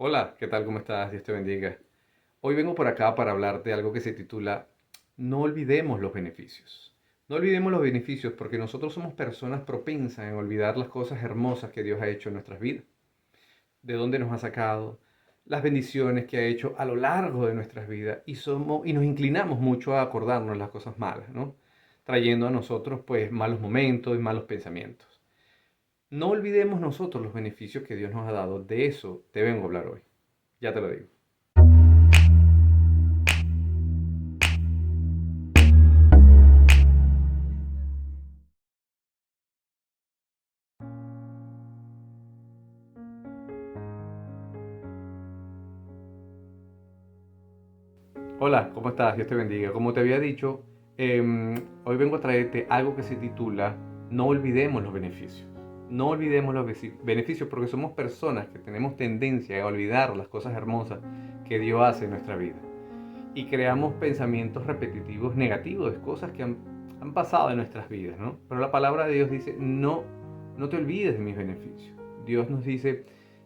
Hola, ¿qué tal? ¿Cómo estás? Dios te bendiga. Hoy vengo por acá para hablarte de algo que se titula No olvidemos los beneficios. No olvidemos los beneficios porque nosotros somos personas propensas en olvidar las cosas hermosas que Dios ha hecho en nuestras vidas, de dónde nos ha sacado, las bendiciones que ha hecho a lo largo de nuestras vidas y nos inclinamos mucho a acordarnos las cosas malas, ¿no? Trayendo a nosotros pues malos momentos y malos pensamientos. No olvidemos nosotros los beneficios que Dios nos ha dado. De eso te vengo a hablar hoy. Ya te lo digo. Hola, ¿cómo estás? Dios te bendiga. Como te había dicho, hoy vengo a traerte algo que se titula No olvidemos los beneficios. No olvidemos los beneficios porque somos personas que tenemos tendencia a olvidar las cosas hermosas que Dios hace en nuestra vida. Y creamos pensamientos repetitivos negativos de cosas que han pasado en nuestras vidas, ¿no? Pero la palabra de Dios dice, no te olvides de mis beneficios. Dios nos dice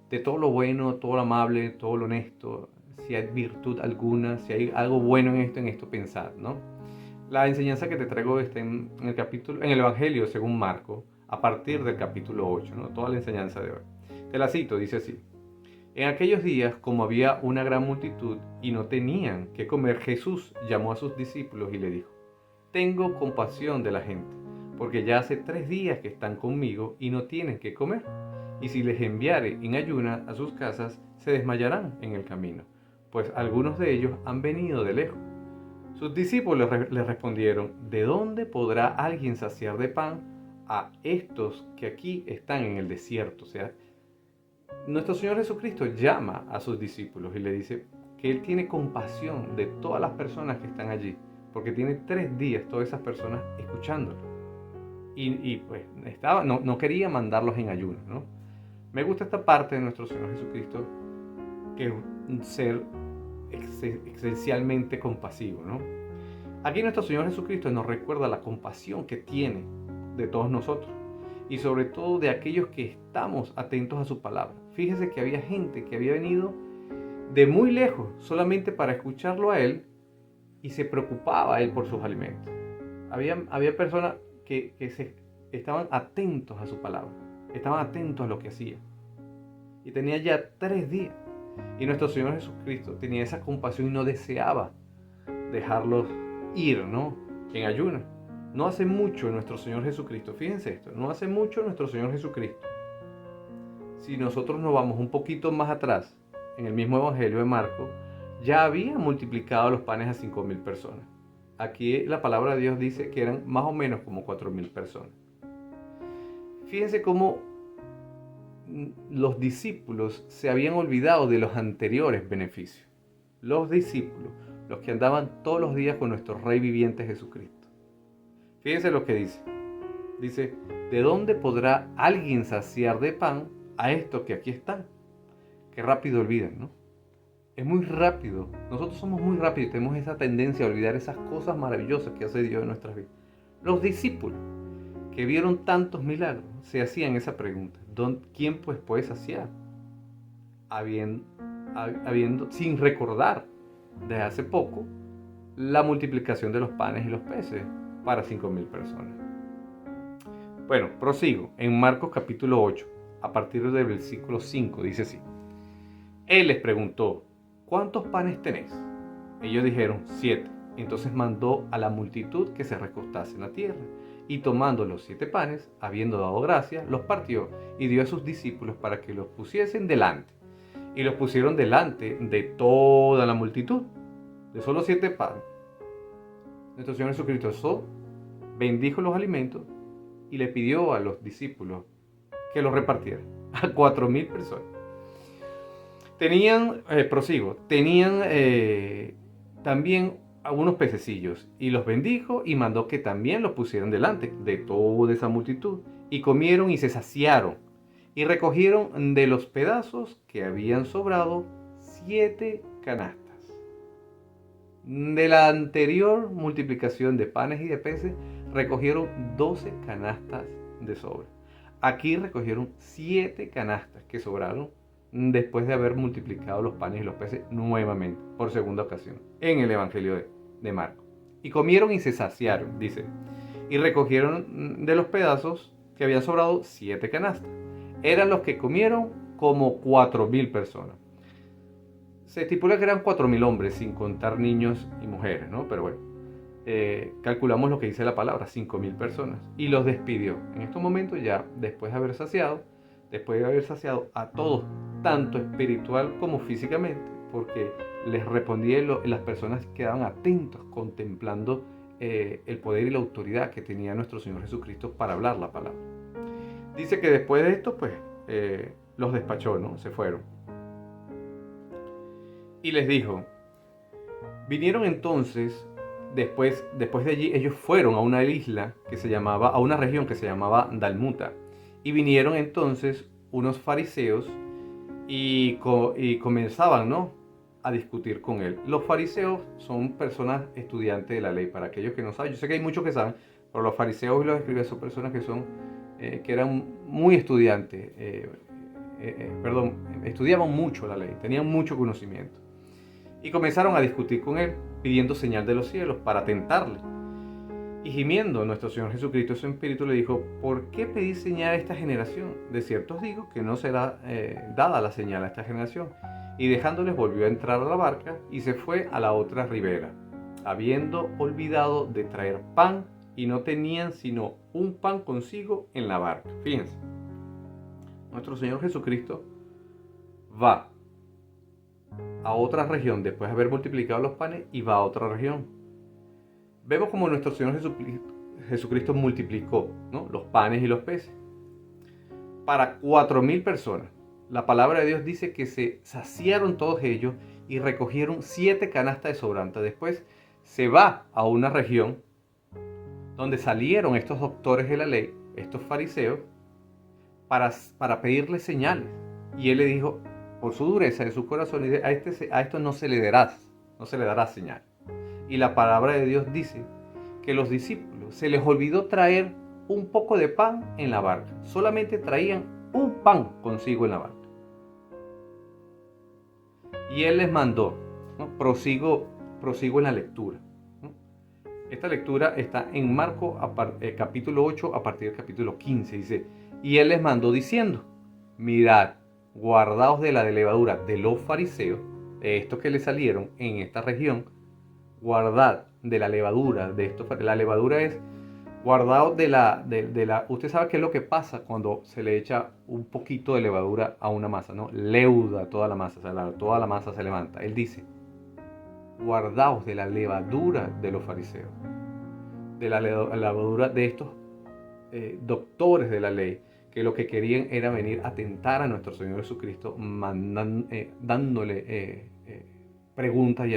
de todo lo bueno, todo lo amable, todo lo honesto, si hay virtud alguna, si hay algo bueno en esto pensad, ¿no? La enseñanza que te traigo está en el capítulo, en el Evangelio según Marco, a partir del capítulo 8, ¿no? Toda la enseñanza de hoy. Te la cito, dice así. En aquellos días, como había una gran multitud y no tenían qué comer, Jesús llamó a sus discípulos y le dijo, tengo compasión de la gente, porque ya hace 3 días que están conmigo y no tienen qué comer. Y si les enviare en ayuna a sus casas, se desmayarán en el camino, pues algunos de ellos han venido de lejos. Sus discípulos le respondieron, ¿de dónde podrá alguien saciar de pan a estos que aquí están en el desierto? O sea, nuestro Señor Jesucristo llama a sus discípulos y le dice que Él tiene compasión de todas las personas que están allí, porque tiene 3 días todas esas personas escuchándolo. Pues no quería mandarlos en ayuno, ¿no? Me gusta esta parte de nuestro Señor Jesucristo, que es un ser esencialmente compasivo, ¿no? Aquí nuestro Señor Jesucristo nos recuerda la compasión que tiene de todos nosotros y sobre todo de aquellos que estamos atentos a su palabra. Fíjese que había gente que había venido de muy lejos solamente para escucharlo a Él y se preocupaba a Él por sus alimentos. Había personas que estaban atentos a su palabra, estaban atentos a lo que hacía. Y tenía ya 3 días. Y nuestro Señor Jesucristo tenía esa compasión y no deseaba dejarlos ir, ¿no? En ayunas. No hace mucho nuestro Señor Jesucristo, fíjense esto, no hace mucho nuestro Señor Jesucristo. Si nosotros nos vamos un poquito más atrás, en el mismo Evangelio de Marcos, ya había multiplicado los panes a 5.000 personas. Aquí la palabra de Dios dice que eran más o menos como 4.000 personas. Fíjense cómo los discípulos se habían olvidado de los anteriores beneficios. Los discípulos, los que andaban todos los días con nuestro Rey viviente Jesucristo. Fíjense lo que dice. Dice, ¿de dónde podrá alguien saciar de pan a estos que aquí están? Qué rápido olvidan, ¿no? Es muy rápido. Nosotros somos muy rápidos y tenemos esa tendencia a olvidar esas cosas maravillosas que hace Dios en nuestras vidas. Los discípulos que vieron tantos milagros se hacían esa pregunta. ¿Quién pues puede saciar? Sin recordar desde hace poco la multiplicación de los panes y los peces para 5.000 personas. Bueno, prosigo. En Marcos capítulo 8, a partir del versículo 5, dice así. Él les preguntó, ¿cuántos panes tenéis? Ellos dijeron, 7. Entonces mandó a la multitud que se recostase en la tierra. Y tomando los 7 panes, habiendo dado gracias, los partió y dio a sus discípulos para que los pusiesen delante. Y los pusieron delante de toda la multitud, de solo 7 panes. Nuestro Señor Jesucristo bendijo los alimentos y le pidió a los discípulos que los repartieran a 4.000 personas. Tenían también algunos pececillos y los bendijo y mandó que también los pusieran delante de toda esa multitud. Y comieron y se saciaron y recogieron de los pedazos que habían sobrado 7 canastas. De la anterior multiplicación de panes y de peces, recogieron 12 canastas de sobra. Aquí recogieron 7 canastas que sobraron después de haber multiplicado los panes y los peces nuevamente, por segunda ocasión, en el Evangelio de Marcos. Y comieron y se saciaron, dice, y recogieron de los pedazos que habían sobrado 7 canastas. Eran los que comieron como 4.000 personas. Se estipula que eran 4.000 hombres, sin contar niños y mujeres, ¿no? Pero bueno, calculamos lo que dice la palabra, 5.000 personas. Y los despidió. En estos momentos ya, después de haber saciado a todos, tanto espiritual como físicamente, porque les respondía y las personas quedaban atentos, contemplando el poder y la autoridad que tenía nuestro Señor Jesucristo para hablar la palabra. Dice que después de esto, pues, los despachó, ¿no? Se fueron. Y les dijo, vinieron entonces, después de allí, ellos fueron a una isla a una región que se llamaba Dalmuta. Y vinieron entonces unos fariseos y comenzaban, ¿no?, a discutir con él. Los fariseos son personas estudiantes de la ley. Para aquellos que no saben, yo sé que hay muchos que saben, pero los fariseos y los escribas son personas que eran muy estudiantes, estudiaban mucho la ley, tenían mucho conocimiento. Y comenzaron a discutir con él, pidiendo señal de los cielos para tentarle. Y gimiendo, nuestro Señor Jesucristo, su espíritu, le dijo, ¿por qué pedís señal a esta generación? De cierto os digo que no será dada la señal a esta generación. Y dejándoles volvió a entrar a la barca y se fue a la otra ribera, habiendo olvidado de traer pan, y no tenían sino un pan consigo en la barca. Fíjense, nuestro Señor Jesucristo va a otra región después de haber multiplicado los panes y va a otra región. Vemos como nuestro Señor Jesucristo multiplicó, ¿no?, los panes y los peces para 4.000 personas. La palabra de Dios dice que se saciaron todos ellos y recogieron 7 canastas de sobrantes. Después se va a una región donde salieron estos doctores de la ley, estos fariseos, para pedirle señales. Y él le dijo, por su dureza de su corazón, a esto no se le dará señal. Y la palabra de Dios dice que los discípulos se les olvidó traer un poco de pan en la barca. Solamente traían un pan consigo en la barca. Y él les mandó, ¿no? Prosigo en la lectura, ¿no? Esta lectura está en Marcos capítulo 8 a partir del capítulo 15. Dice, y él les mandó diciendo, mirad, guardaos de la levadura de los fariseos, de estos que le salieron en esta región, guardad de la levadura de estos. La levadura es guardaos de la. Usted sabe qué es lo que pasa cuando se le echa un poquito de levadura a una masa, ¿no? Leuda toda la masa, toda la masa se levanta. Él dice, guardaos de la levadura de los fariseos, de la levadura de estos doctores de la ley, que lo que querían era venir a tentar a nuestro Señor Jesucristo, dándole preguntas y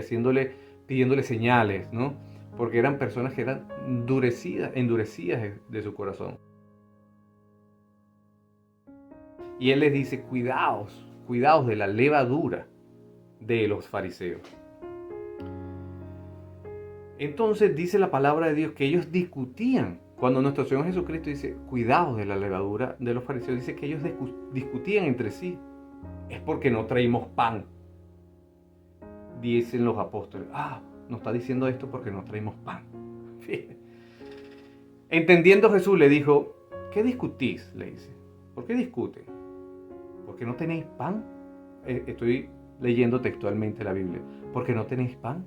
pidiéndole señales, ¿no? Porque eran personas que eran endurecidas de su corazón. Y él les dice, cuidaos de la levadura de los fariseos. Entonces dice la palabra de Dios que ellos discutían. Cuando nuestro Señor Jesucristo dice, cuidaos de la levadura de los fariseos, dice que ellos discutían entre sí. Es porque no traímos pan. Dicen los apóstoles, nos está diciendo esto porque no traímos pan. Entendiendo Jesús le dijo, ¿qué discutís? Le dice, ¿por qué discuten? ¿Porque no tenéis pan? Estoy leyendo textualmente la Biblia. ¿Porque no tenéis pan?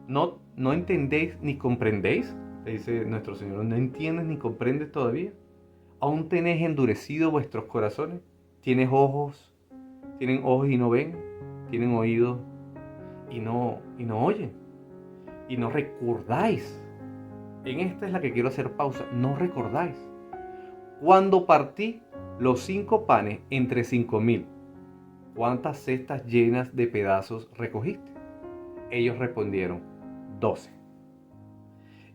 ¿No entendéis ni comprendéis? Le dice nuestro Señor, ¿no entiendes ni comprendes todavía? ¿Aún tenéis endurecido vuestros corazones? ¿Tienen ojos y no ven? ¿Tienen oídos y no oyen? ¿Y no recordáis? En esta es la que quiero hacer pausa. No recordáis. Cuando partí los 5 panes entre 5.000, ¿cuántas cestas llenas de pedazos recogiste? Ellos respondieron, 12.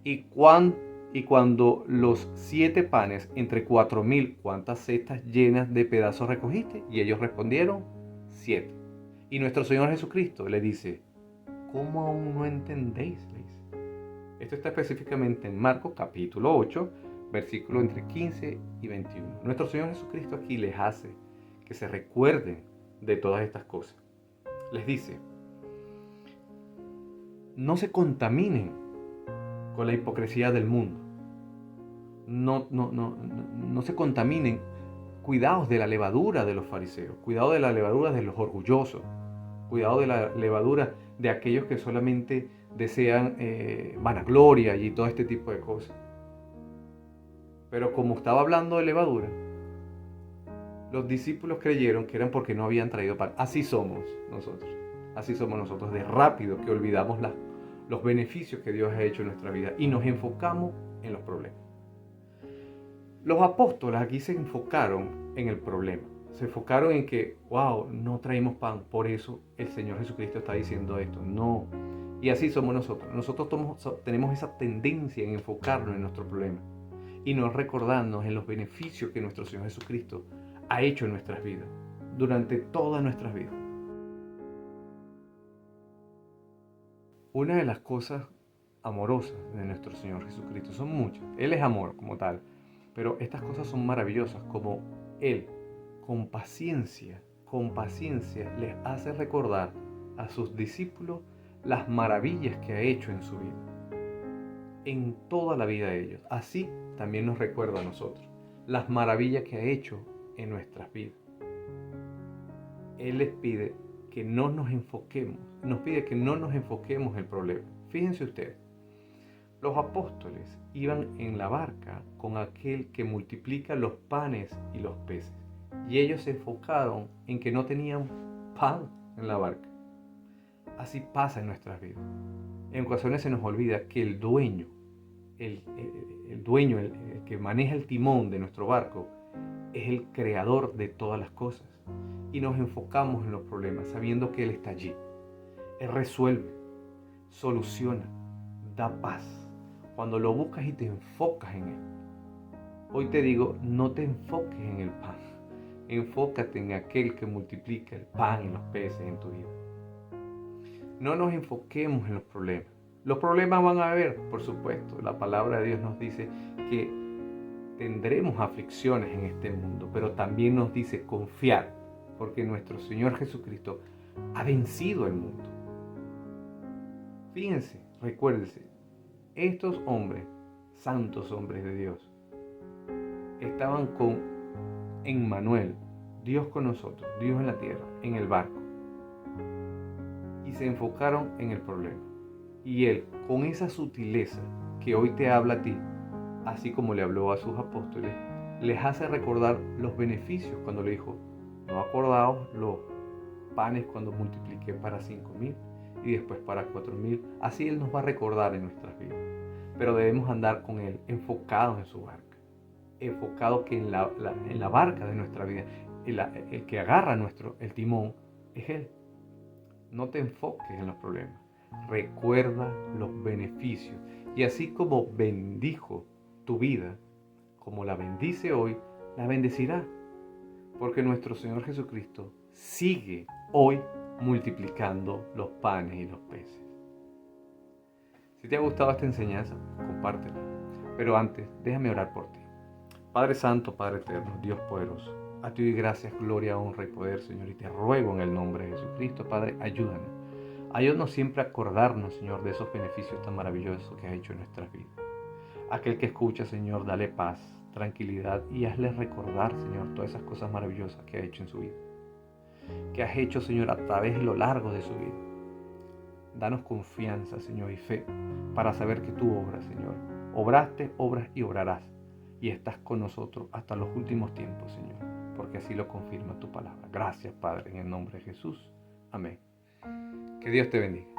Y cuando los 7 panes entre 4.000, ¿cuántas cestas llenas de pedazos recogiste? Y ellos respondieron, 7. Y nuestro Señor Jesucristo le dice, ¿cómo aún no entendéis? Le dice. Esto está específicamente en Marcos capítulo 8, versículos entre 15 y 21. Nuestro Señor Jesucristo aquí les hace que se recuerden de todas estas cosas. Les dice, no se contaminen con la hipocresía del mundo. No se contaminen. Cuidados de la levadura de los fariseos, cuidado de la levadura de los orgullosos, cuidado de la levadura de aquellos que solamente desean vanagloria y todo este tipo de cosas. Pero como estaba hablando de levadura, los discípulos creyeron que eran porque no habían traído pan. Así somos nosotros, de rápido que olvidamos los beneficios que Dios ha hecho en nuestra vida y nos enfocamos en los problemas. Los apóstoles aquí se enfocaron en el problema. Se enfocaron en que, wow, no traímos pan, por eso el Señor Jesucristo está diciendo esto. No. Y así somos nosotros. Nosotros tenemos esa tendencia en enfocarnos en nuestro problema y no recordarnos en los beneficios que nuestro Señor Jesucristo ha hecho en nuestras vidas, durante todas nuestras vidas. Una de las cosas amorosas de nuestro Señor Jesucristo, son muchas. Él es amor como tal. Pero estas cosas son maravillosas, como Él, con paciencia, les hace recordar a sus discípulos las maravillas que ha hecho en su vida, en toda la vida de ellos. Así también nos recuerda a nosotros las maravillas que ha hecho en nuestras vidas. Él les pide que no nos enfoquemos, nos pide que no nos enfoquemos en el problema. Fíjense ustedes. Los apóstoles iban en la barca con aquel que multiplica los panes y los peces. Y ellos se enfocaron en que no tenían pan en la barca. Así pasa en nuestras vidas. En ocasiones se nos olvida que el dueño, el que maneja el timón de nuestro barco, es el creador de todas las cosas. Y nos enfocamos en los problemas, sabiendo que Él está allí. Él resuelve, soluciona, da paz. Cuando lo buscas y te enfocas en Él. Hoy te digo, no te enfoques en el pan. Enfócate en aquel que multiplica el pan y los peces en tu vida. No nos enfoquemos en los problemas. Los problemas van a haber, por supuesto. La palabra de Dios nos dice que tendremos aflicciones en este mundo, pero también nos dice confiar, porque nuestro Señor Jesucristo ha vencido el mundo. Fíjense, recuérdense, estos hombres, santos hombres de Dios, estaban con Emmanuel, Dios con nosotros, Dios en la tierra, en el barco. Y se enfocaron en el problema. Y Él, con esa sutileza que hoy te habla a ti, así como le habló a sus apóstoles, les hace recordar los beneficios cuando le dijo, no acordaos los panes cuando multipliqué para 5,000 y después para 4,000. Así Él nos va a recordar en nuestras vidas. Pero debemos andar con Él enfocados en su barca, enfocados que en la barca de nuestra vida, el que agarra el timón es Él. No te enfoques en los problemas, recuerda los beneficios. Y así como bendijo tu vida, como la bendice hoy, la bendecirá. Porque nuestro Señor Jesucristo sigue hoy multiplicando los panes y los peces. Si te ha gustado esta enseñanza, compártela. Pero antes, déjame orar por ti. Padre Santo, Padre Eterno, Dios poderoso, a ti doy gracias, gloria, honra y poder, Señor, y te ruego en el nombre de Jesucristo, Padre, ayúdanos. Ayúdanos siempre a acordarnos, Señor, de esos beneficios tan maravillosos que has hecho en nuestras vidas. Aquel que escucha, Señor, dale paz, tranquilidad y hazle recordar, Señor, todas esas cosas maravillosas que has hecho en su vida. Que has hecho, Señor, a través de lo largo de su vida. Danos confianza, Señor, y fe para saber que tú obras, Señor. Obraste, obras y obrarás. Y estás con nosotros hasta los últimos tiempos, Señor, porque así lo confirma tu palabra. Gracias, Padre, en el nombre de Jesús. Amén. Que Dios te bendiga.